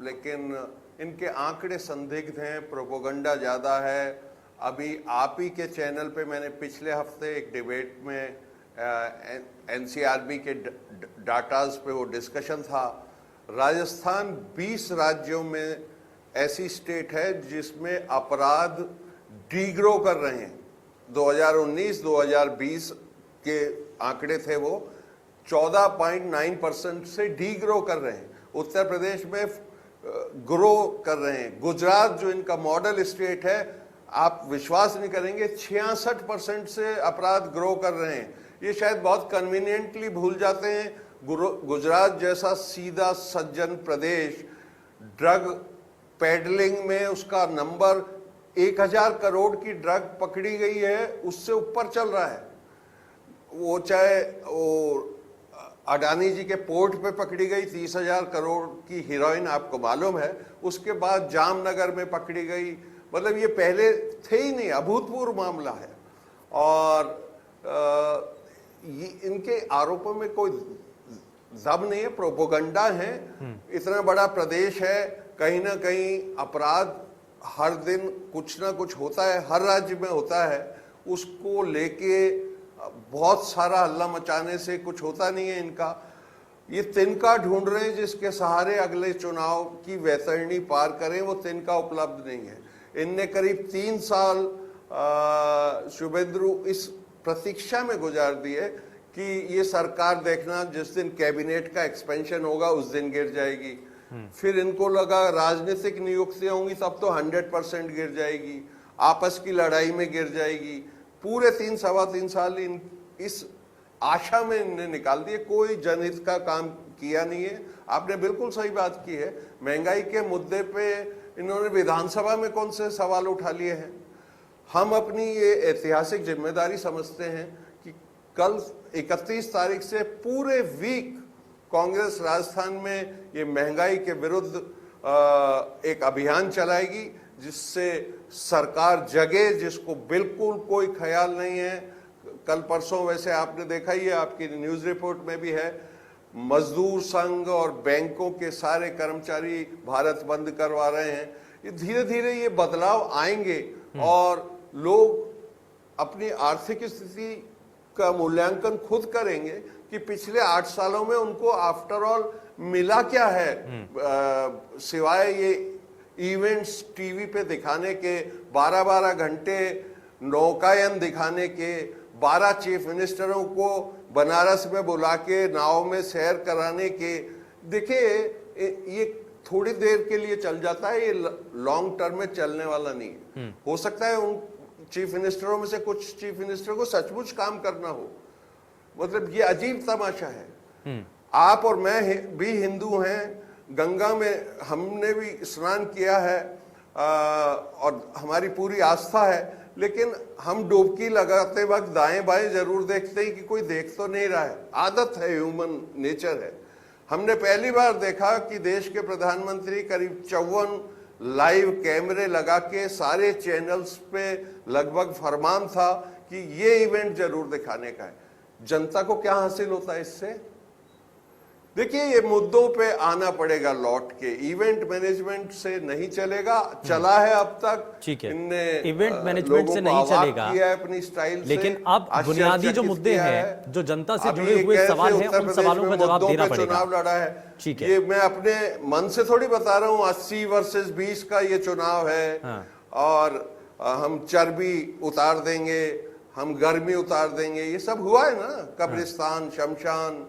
लेकिन इनके आंकड़े संदिग्ध हैं, प्रोपोगंडा ज़्यादा है। अभी आप ही के चैनल पे मैंने पिछले हफ्ते एक डिबेट में एनसीआरबी के डाटाज पे वो डिस्कशन था। राजस्थान 20 राज्यों में ऐसी स्टेट है जिसमें अपराध डीग्रो कर रहे हैं। 2019-2020 के आंकड़े थे वो 14.9% से डीग्रो कर रहे हैं। उत्तर प्रदेश में ग्रो कर रहे हैं। गुजरात जो इनका मॉडल स्टेट है, आप विश्वास नहीं करेंगे 66% से अपराध ग्रो कर रहे हैं। ये शायद बहुत कन्वीनियंटली भूल जाते हैं गुजरात जैसा सीधा सज्जन प्रदेश ड्रग पेडलिंग में उसका नंबर 1000 करोड़ की ड्रग पकड़ी गई है, उससे ऊपर चल रहा है। वो चाहे वो अडानी जी के पोर्ट पे पकड़ी गई 30,000 करोड़ की हीरोइन, आपको मालूम है, उसके बाद जामनगर में पकड़ी गई, मतलब ये पहले थे ही नहीं, अभूतपूर्व मामला है। और ये इनके आरोपों में कोई दम नहीं है, प्रोपोगंडा है। इतना बड़ा प्रदेश है, कहीं ना कहीं अपराध हर दिन कुछ ना कुछ होता है, हर राज्य में होता है, उसको लेके बहुत सारा हल्ला मचाने से कुछ होता नहीं है इनका। ये तिनका ढूंढ रहे हैं जिसके सहारे अगले चुनाव की वैतरणी पार करें, वो तिनका उपलब्ध नहीं है। इनने करीब 3 साल शुभेंदु इस प्रतीक्षा में गुजार दिए कि ये सरकार देखना जिस दिन कैबिनेट का एक्सपेंशन होगा उस दिन गिर जाएगी। फिर इनको लगा राजनीतिक नियुक्तियां होंगी तब तो 100% गिर जाएगी, आपस की लड़ाई में गिर जाएगी। पूरे 3-3.25 साल इस आशा में इन्हें निकाल दिए, कोई जनहित का काम किया नहीं है। आपने बिल्कुल सही बात की है, महंगाई के मुद्दे पे इन्होंने विधानसभा में कौन से सवाल उठा लिए हैं। हम अपनी ये ऐतिहासिक जिम्मेदारी समझते हैं कि कल 31 तारीख से पूरे वीक कांग्रेस राजस्थान में ये महंगाई के विरुद्ध एक अभियान चलाएगी, जिससे सरकार जगे, जिसको बिल्कुल कोई ख्याल नहीं है। कल परसों वैसे आपने देखा ही है, आपकी न्यूज रिपोर्ट में भी है, मजदूर संघ और बैंकों के सारे कर्मचारी भारत बंद करवा रहे हैं। ये धीरे धीरे ये बदलाव आएंगे और लोग अपनी आर्थिक स्थिति का मूल्यांकन खुद करेंगे कि पिछले 8 सालों में उनको आफ्टर ऑल मिला क्या है, सिवाय ये इवेंट्स टीवी पे दिखाने के, 12-12 घंटे नौकायन दिखाने के, 12 चीफ मिनिस्टरों को बनारस में बुला के नाव में सैर कराने के। देखिए ये थोड़ी देर के लिए चल जाता है, ये लॉन्ग टर्म में चलने वाला नहीं है। हो सकता है उन चीफ मिनिस्टरों में से कुछ चीफ मिनिस्टर को सचमुच काम करना हो, मतलब ये अजीब तमाशा है। आप और मैं भी हिंदू हैं, गंगा में हमने भी स्नान किया है और हमारी पूरी आस्था है, लेकिन हम डुबकी लगाते वक्त दाएं बाएं जरूर देखते हैं कि कोई देख तो नहीं रहा है। आदत है, ह्यूमन नेचर है। हमने पहली बार देखा कि देश के प्रधानमंत्री करीब 54 लाइव कैमरे लगा के सारे चैनल्स पे लगभग फरमान था कि ये इवेंट जरूर दिखाने का है। जनता को क्या हासिल होता है इससे? देखिए ये मुद्दों पे आना पड़ेगा लौट के, इवेंट मैनेजमेंट से नहीं चलेगा। चला है अब तक, ठीक है, इनने इवेंट मैनेजमेंट से नहीं चलेगा किया है अपनी स्टाइल से, लेकिन अब बुनियादी जो मुद्दे हैं, जो जनता से जुड़े हुए सवाल हैं, उन सवालों का जवाब देना पड़ेगा। चुनाव लड़ा है, ठीक है, ये मैं अपने मन से थोड़ी बता रहा हूँ। 80 वर्सेस 20 का ये चुनाव है। हाँ। और हम चर्बी उतार देंगे, हम गर्मी उतार देंगे, ये सब हुआ है ना, कब्रिस्तान, शमशान,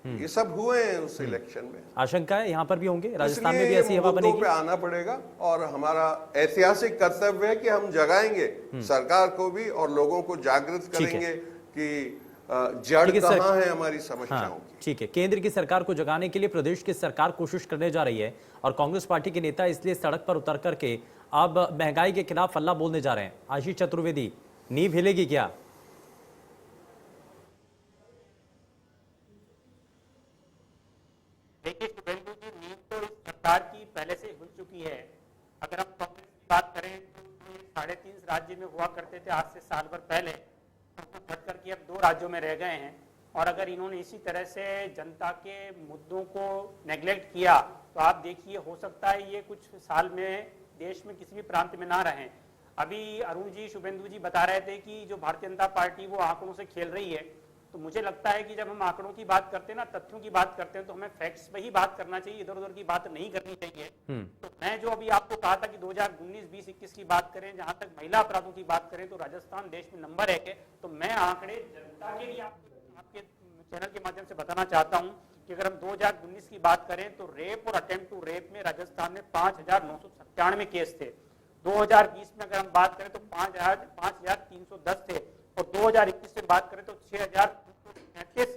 ये सब हुए हैं उस इलेक्शन में। आशंका है यहाँ पर भी होंगे, राजस्थान में भी ऐसी हवा बनेगी। पे आना पड़ेगा और हमारा ऐतिहासिक कर्तव्य है कि हम जगाएंगे सरकार को भी और लोगों को जागृत करेंगे कि जड़ कहाँ है हमारी समस्याओं की। ठीक है, केंद्र की सरकार को जगाने के लिए प्रदेश की सरकार कोशिश करने जा रही है और कांग्रेस पार्टी के नेता इसलिए सड़क पर उतर करके अब महंगाई के खिलाफ हल्ला बोलने जा रहे हैं। आशीष चतुर्वेदी, नींव हिलेगी क्या? देखिए शुभेंदु जी, नींव तो इस सरकार की पहले से हिल चुकी है। अगर हम कांग्रेस की बात करें तो 3.5 राज्य में हुआ करते थे आज से साल भर पहले, तो घट करके अब 2 राज्यों में रह गए हैं। और अगर इन्होंने इसी तरह से जनता के मुद्दों को नेग्लेक्ट किया तो आप देखिए हो सकता है ये कुछ साल में देश में किसी भी प्रांत में ना रहें। अभी अरुण जी, शुभेंदु जी बता रहे थे कि जो भारतीय जनता पार्टी वो आंकड़ों से खेल रही है, तो मुझे लगता है कि जब हम आंकड़ों की बात करते हैं ना, तथ्यों की बात करते हैं, तो हमें फैक्ट्स पे ही बात करना चाहिए, इधर उधर की बात नहीं करनी चाहिए। तो मैं जो अभी आपको कहा था कि 2019, 20, 21 की बात करें, जहां तक महिला अपराधों की बात करें तो राजस्थान देश में नंबर 1 है। तो मैं आंकड़े जनता के लिए आपके चैनल के माध्यम से बताना चाहता हूँ कि अगर हम 2019 की बात करें तो रेप और अटेम्प्ट टू रेप में राजस्थान में 5,997 केस थे। 2020 में अगर हम बात करें तो 5,310 थे और 2021 में बात करें तो 6,333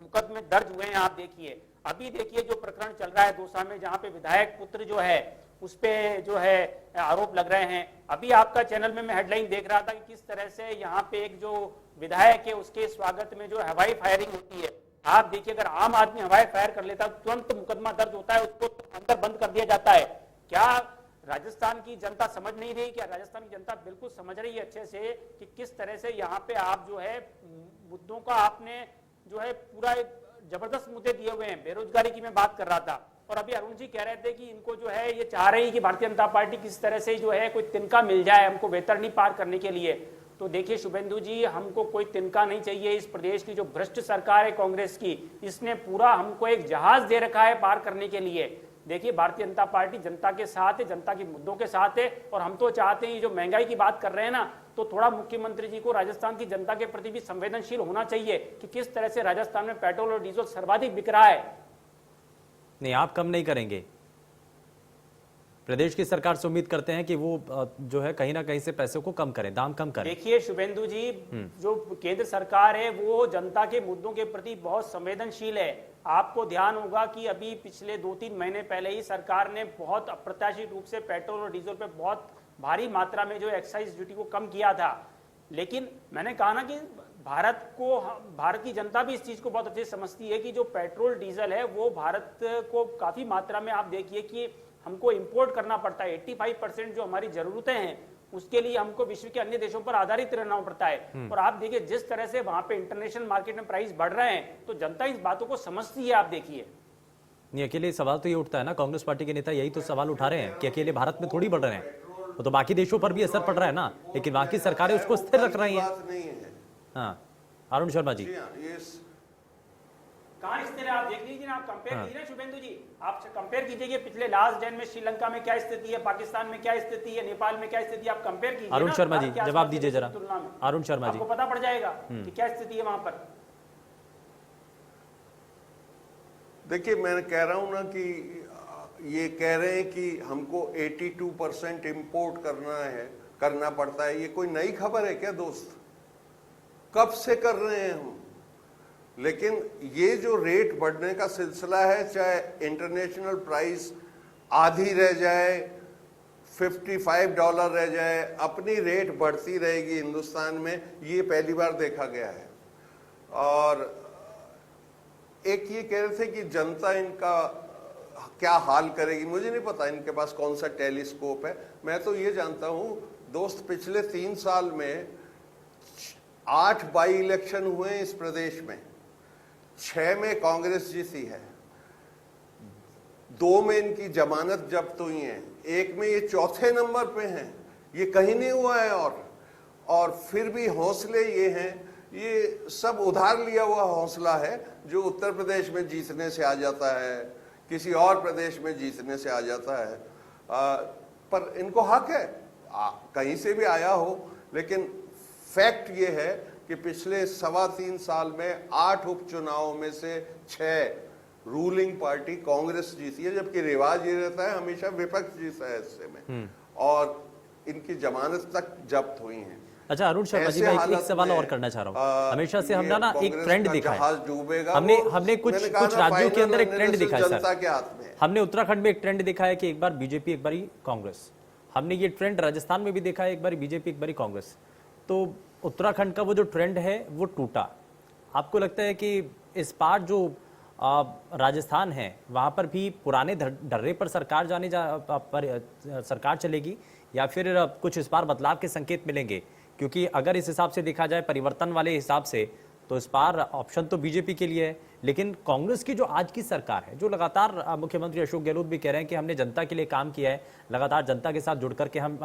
मुकदमे दर्ज हुए हैं। आप देखिए, अभी देखिए जो प्रकरण चल रहा है दौसा में, जहां पे विधायक पुत्र जो है उस पे जो है आरोप लग रहे हैं। अभी आपका चैनल में मैं हेडलाइन देख रहा था कि किस तरह से यहाँ पे एक जो विधायक है उसके स्वागत में जो हवाई फायरिंग होती है। आप देखिए, अगर आम आदमी हवाई फायर कर लेता है तुरंत मुकदमा दर्ज होता है, उसको अंदर बंद कर दिया जाता है। क्या राजस्थान की जनता समझ नहीं रही? क्या राजस्थान की जनता बिल्कुल समझ रही है अच्छे से कि किस तरह से यहाँ पे आप जो है मुद्दों का आपने जो है पूरा जबरदस्त मुद्दे दिए हुए हैं। बेरोजगारी की मैं बात कर रहा था, और अभी अरुण जी कह रहे थे कि इनको जो है ये चाह रही है कि भारतीय जनता पार्टी किस तरह से जो है कोई तिनका मिल जाए हमको वैतरणी पार करने के लिए। तो देखिए शुभेंदु जी, हमको कोई तिनका नहीं चाहिए। इस प्रदेश की जो भ्रष्ट सरकार है कांग्रेस की, इसने पूरा हमको एक जहाज दे रखा है पार करने के लिए। देखिए, भारतीय जनता पार्टी जनता के साथ है, जनता के मुद्दों के साथ है, और हम तो चाहते हैं जो महंगाई की बात कर रहे हैं ना, तो थोड़ा मुख्यमंत्री जी को राजस्थान की जनता के प्रति भी संवेदनशील होना चाहिए कि किस तरह से राजस्थान में पेट्रोल और डीजल सर्वाधिक बिक रहा है। नहीं, आप कम नहीं करेंगे। प्रदेश की सरकार से उम्मीद करते हैं कि वो जो है कहीं ना कहीं से पैसे को कम करें, दाम कम करें। देखिए शुभेंदु जी, जो केंद्र सरकार है वो जनता के मुद्दों के प्रति बहुत संवेदनशील है। आपको ध्यान होगा कि अभी पिछले 2-3 महीने पहले ही सरकार ने बहुत अप्रत्याशित रूप से पेट्रोल और डीजल पे बहुत भारी मात्रा में जो एक्साइज ड्यूटी को कम किया था। लेकिन मैंने कहा ना कि भारत की जनता भी इस चीज को बहुत अच्छे से समझती है कि जो पेट्रोल डीजल है वो भारत को काफी मात्रा में, आप देखिए कि हमको इंपोर्ट करना पड़ता है। 85% जो हमारी जरूरतें हैं उसके लिए हमको विश्व के अन्य देशों पर आधारित रहना पड़ता है। और आप देखिए जिस तरह से वहां पे इंटरनेशनल मार्केट में प्राइस बढ़ रहे हैं, तो जनता इस बातों को समझती है। आप देखिए, नहीं, अकेले सवाल तो ये उठता है ना, कांग्रेस पार्टी के नेता यही तो सवाल उठा रहे हैं कि अकेले भारत में थोड़ी बढ़ रहे हैं, वो तो बाकी देशों पर भी असर पड़ रहा है ना, लेकिन बाकी सरकारें उसको स्थिर रख रही हैं। हाँ, अरुण शर्मा जी, कहाँ इस तरह आप देख लीजिए ना, आप कंपेयर कीजिए ना शुभेंदु जी, आप कंपेयर कीजिए कि पिछले लास्ट डेन में श्रीलंका में क्या स्थिति है, पाकिस्तान में क्या स्थिति है, नेपाल में क्या स्थिति है, आप कंपेयर कीजिए। अरुण शर्मा जी जवाब दीजिए जरा। अरुण शर्मा जी, आपको पता पड़ जाएगा कि क्या स्थिति है वहां पर। देखिए, मैं कह रहा हूं ना कि ये कह रहे हैं कि हमको 82% इंपोर्ट करना पड़ता है। ये कोई नई खबर है क्या दोस्त? कब से कर रहे हैं हम। लेकिन ये जो रेट बढ़ने का सिलसिला है, चाहे इंटरनेशनल प्राइस आधी रह जाए, $55 रह जाए, अपनी रेट बढ़ती रहेगी हिंदुस्तान में, ये पहली बार देखा गया है। और एक ये कह रहे थे कि जनता इनका क्या हाल करेगी। मुझे नहीं पता इनके पास कौन सा टेलीस्कोप है। मैं तो ये जानता हूं दोस्त, पिछले 3 साल में 8 बाई इलेक्शन हुए इस प्रदेश में, 6 में कांग्रेस जीती है, 2 में इनकी जमानत जब्त हुई है, 1 में ये चौथे नंबर पे हैं। ये कहीं नहीं हुआ है। और फिर भी हौसले ये हैं, ये सब उधार लिया हुआ हौसला है जो उत्तर प्रदेश में जीतने से आ जाता है, किसी और प्रदेश में जीतने से आ जाता है। पर इनको हक है, कहीं से भी आया हो। लेकिन फैक्ट ये है कि पिछले 3.25 साल में 8 उपचुनावों में से 6 रूलिंग पार्टी कांग्रेस जीती है, जबकि रिवाज ये रहता है हमेशा विपक्ष जीता है हिस्से में, और इनकी जमानत तक जब्त हुई है। अच्छा अरुण शर्मा जी, मैं एक सवाल और करना चाह रहा हूँ। हमेशा से हमने ना एक ट्रेंड दिखा है, हमने कुछ राज्यों के अंदर एक ट्रेंड दिखा है सर। हमने उत्तराखंड में एक ट्रेंड दिखा है कि एक बार बीजेपी एक बार कांग्रेस। हमने ये ट्रेंड राजस्थान में भी देखा है, एक बार बीजेपी एक बार कांग्रेस। तो उत्तराखंड का वो जो ट्रेंड है वो टूटा। आपको लगता है कि इस बार जो राजस्थान है वहां पर भी पुराने ढर्रे पर सरकार चलेगी, या फिर कुछ इस बार बदलाव के संकेत मिलेंगे? क्योंकि अगर इस हिसाब से देखा जाए, परिवर्तन वाले हिसाब से, तो इस बार ऑप्शन तो बीजेपी के लिए है, लेकिन कांग्रेस की जो आज की सरकार है, जो लगातार मुख्यमंत्री अशोक गहलोत भी कह रहे हैं कि हमने जनता के लिए काम किया है, लगातार जनता के साथ जुड़ करके हम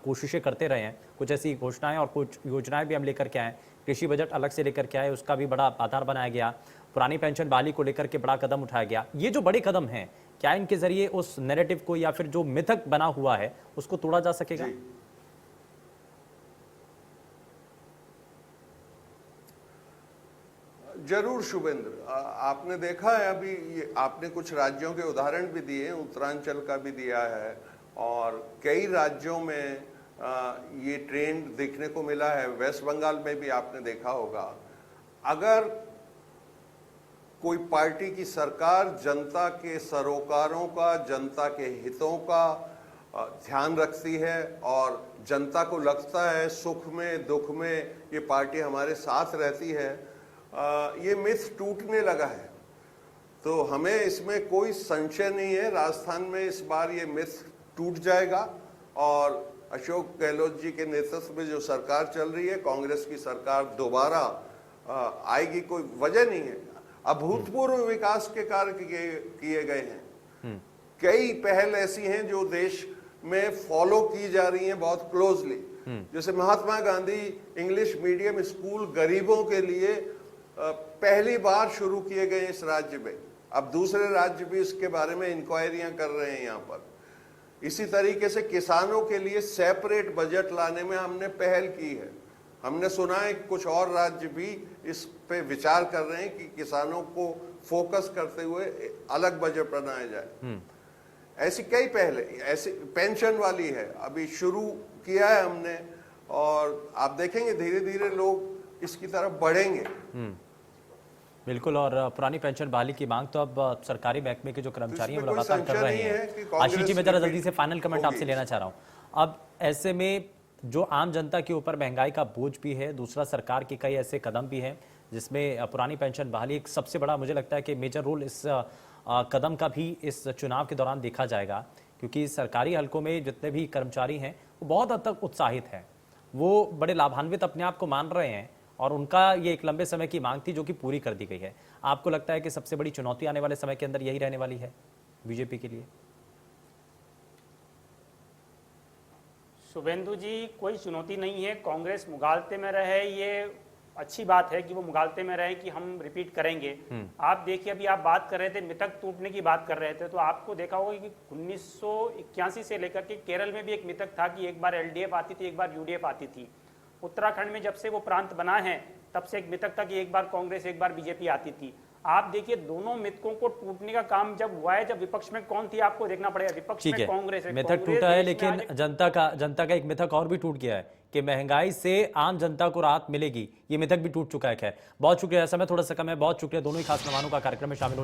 कोशिशें करते रहे हैं, कुछ ऐसी घोषणाएं और कुछ योजनाएं भी हम लेकर के आए, कृषि बजट अलग से लेकर के आए, उसका भी बड़ा आधार बनाया गया, पुरानी पेंशन बहाली को लेकर के बड़ा कदम उठाया गया। ये जो बड़े कदम हैं, क्या इनके जरिए उस नैरेटिव को या फिर जो मिथक बना हुआ है उसको तोड़ा जा सकेगा? जरूर शुभेंद्र, आपने देखा है अभी आपने कुछ राज्यों के उदाहरण भी दिए, उत्तरांचल का भी दिया है, और कई राज्यों में ये ट्रेंड देखने को मिला है। वेस्ट बंगाल में भी आपने देखा होगा। अगर कोई पार्टी की सरकार जनता के सरोकारों का, जनता के हितों का ध्यान रखती है और जनता को लगता है सुख में दुख में ये पार्टी हमारे साथ रहती है, ये मिथ टूटने लगा है। तो हमें इसमें कोई संशय नहीं है, राजस्थान में इस बार ये मिथ टूट जाएगा और अशोक गहलोत जी के नेतृत्व में जो सरकार चल रही है, कांग्रेस की सरकार दोबारा आएगी, कोई वजह नहीं है। अभूतपूर्व विकास के कार्य किए गए हैं, कई पहल ऐसी हैं जो देश में फॉलो की जा रही हैं बहुत क्लोजली। जैसे Mahatma Gandhi English medium school गरीबों के लिए पहली बार शुरू किए गए इस राज्य में, अब दूसरे राज्य भी इसके बारे में इंक्वायरियां कर रहे हैं यहाँ पर। इसी तरीके से किसानों के लिए सेपरेट बजट लाने में हमने पहल की है। हमने सुना है कि कुछ और राज्य भी इस पे विचार कर रहे हैं कि किसानों को फोकस करते हुए अलग बजट बनाया जाए। ऐसी कई पहले, ऐसी पेंशन वाली है अभी शुरू किया है हमने और आप देखेंगे धीरे धीरे लोग इसकी तरफ बढ़ेंगे। बिल्कुल। और पुरानी पेंशन बहाली की मांग तो अब सरकारी महकमे के जो कर्मचारी हैं वो इसमें कोई लगातार कर संशय रहे नहीं है हैं। कि आशीष जी, मैं जरा कांग्रेस जल्दी से फाइनल कमेंट होगी। आपसे लेना चाह रहा हूँ। अब ऐसे में जो आम जनता के ऊपर महंगाई का बोझ भी है, दूसरा सरकार के कई ऐसे कदम भी हैं जिसमें पुरानी पेंशन बहाली एक सबसे बड़ा, मुझे लगता है कि मेजर रोल इस कदम का भी इस चुनाव के दौरान देखा जाएगा, क्योंकि सरकारी हलकों में जितने भी कर्मचारी हैं वो बहुत हद तक उत्साहित हैं, वो बड़े लाभान्वित अपने आप को मान रहे हैं और उनका ये एक लंबे समय की मांग थी जो कि पूरी कर दी गई है। आपको लगता है कि सबसे बड़ी चुनौती आने वाले समय के अंदर यही रहने वाली है बीजेपी के लिए? शुभेंदु जी, कोई चुनौती नहीं है। कांग्रेस मुगालते में रहे, ये अच्छी बात है कि वो मुगालते में रहे कि हम रिपीट करेंगे। आप देखिए, अभी आप बात कर रहे थे, मिथक टूटने की बात कर रहे थे, तो आपको देखा होगा कि 1981 से लेकर के केरल में भी एक मिथक था कि एक बार एलडीएफ आती थी, एक बार यूडीएफ आती थी। उत्तराखंड में जब से वो प्रांत बना है तब से एक मिथक था कि एक बार कांग्रेस एक बार बीजेपी आती थी। आप देखिए, दोनों मिथकों को टूटने का काम जब हुआ है, जब विपक्ष में कौन थी आपको देखना पड़ेगा। विपक्ष में कांग्रेस है। मिथक टूटा है, लेकिन जनता का एक मिथक और भी टूट गया है कि महंगाई से आम जनता को राहत मिलेगी। ये मिथक भी टूट चुका है। खैर, बहुत शुक्रिया। समय थोड़ा सा कम है, बहुत शुक्रिया दोनों ही खास मेहमानों का कार्यक्रम में शामिल होने